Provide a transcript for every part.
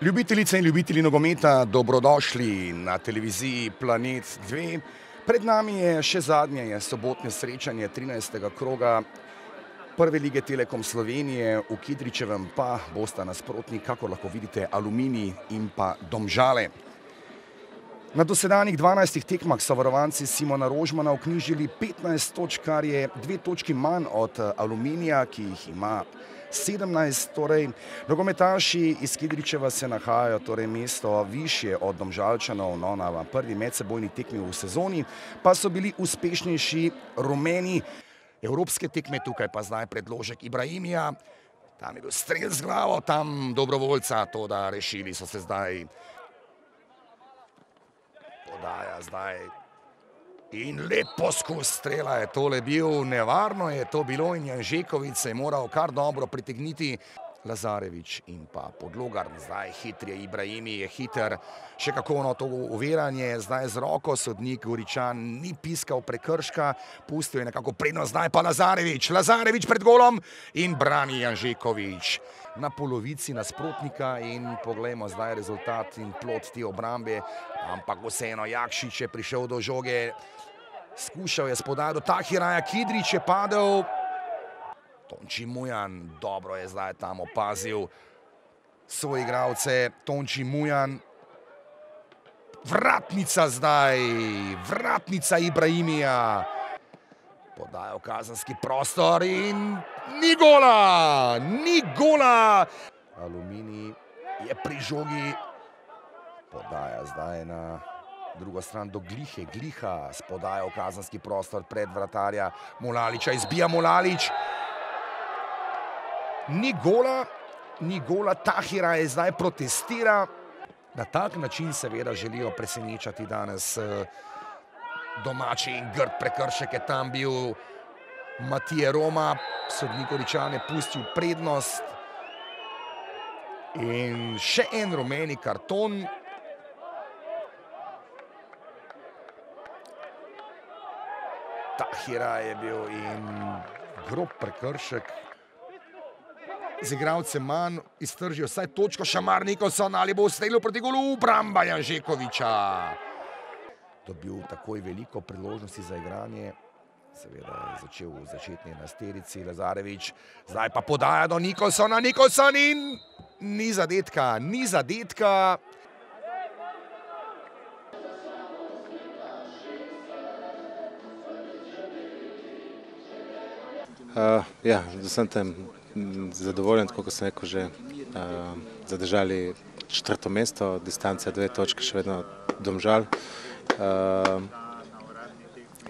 Ljubitelice in ljubitelji nogometa, dobrodošli na televiziji Planet 2. Pred nami je še zadnje sobotne srečanje 13. kroga Prve lige Telekom Slovenije. V Kidričevem pa bosta nasprotnik, kako lahko vidite, Aluminij in pa Domžale. Na dosedanjih 12 tekmah so varovanci Simona Rožmana vknjižili 15 točk, kar je 2 točki manj od Aluminija, ki jih ima 17. Torej, nogometaši iz Kidričeva se nahajajo torej mesto višje od Domžalčanov, no, na prvi medsebojni tekmi v sezoni, pa so bili uspešnejši rumeni. Evropske tekme, tukaj pa zdaj predložek Ibrahimija, tam je bil strel z glavo, tam dobrovoljca, to da rešili so se zdaj. Podaja zdaj in lep poskus strela je tole bil, nevarno je to bilo in Janžekovič se je moral kar dobro pritegniti. Lazarevič in pa Podlogar, zdaj hitri je Ibrahimi, je hiter, še kako ono to uveranje, zdaj z roko sodnik Goričan ni piskal prekrška, pustil je nekako prednost, zdaj pa Lazarevič pred golom in brani Janžekovič na polovici nasprotnika in poglejmo zdaj rezultat in plod te obrambe, ampak vseeno Jakšič je prišel do žoge, skušal je spodaj do Tahiraja, Kidrič je padel. Tonči Mujan, dobro je zdaj tam opazil svoje igralce, Tonči Mujan. Vratnica zdaj, vratnica Ibrahimija. Podaja v kazenski prostor in ni gola, ni gola. Aluminij je pri žogi, podaja zdaj na drugo stran do Glihe, Gliha spodaja v kazenski prostor pred vratarja Molaliča, izbija Molalič. Ni gola, Tahira je zdaj protestira. Na tak način seveda želijo presenečati danes domači in grd prekršek je tam bil Matije Roma, sodnik Goričan je pustil prednost. In še en rumeni karton. Tahira je bil in grob prekršek. Z igralcem manj iztržijo vsaj točko Šamar Nikolson, ali bo ustrelil proti golu obramba Janžekoviča. Dobil takoj veliko priložnosti za igranje, seveda je začel v začetni enajsterici Lazarevič, zdaj pa podaja do Nikolsona, Nikolson in ni zadetka, ni zadetka. Ja, sem tem zadovoljen, tako kot sem rekel, že zadržali 4. mesto, distanca 2 točke, še vedno Domžal.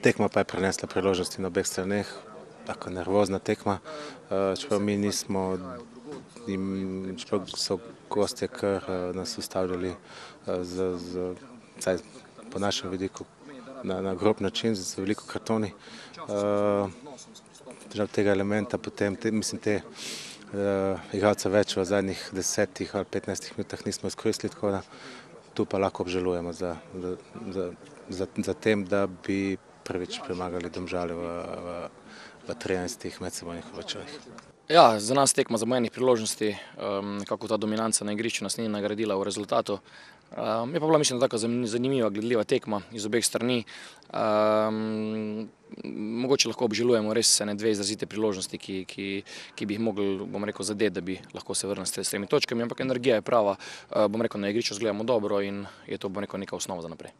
Tekma pa je prinesla priložnosti na obeh straneh, tako nervozna tekma, čeprav mi nismo, čeprav so gostje kar nas ustavljali po našem vidiku na grob način, z veliko kartoni. Žal tega elementa potem, mislim, te igralce več v zadnjih 10 ali 15 minutah nismo izkoristili, tako da tu pa lahko obžalujemo za tem, da bi prvič premagali Domžale v 13 medsebojnih obračunih. Ja, za nas tekma zamujenih priložnosti, kako ta dominanca na igrišču nas ni nagradila v rezultatu. Je pa bila, mislim, tako zanimiva, gledljiva tekma iz obeh strani. Mogoče lahko obžalujemo res ene 2 izrazite priložnosti, ki bi jih mogli, bom rekel, zadeti, da bi lahko se vrnili s 3 točkami, ampak energija je prava, bom rekel, na igrišču zgledamo dobro in je to, bom rekel, neka osnova za naprej.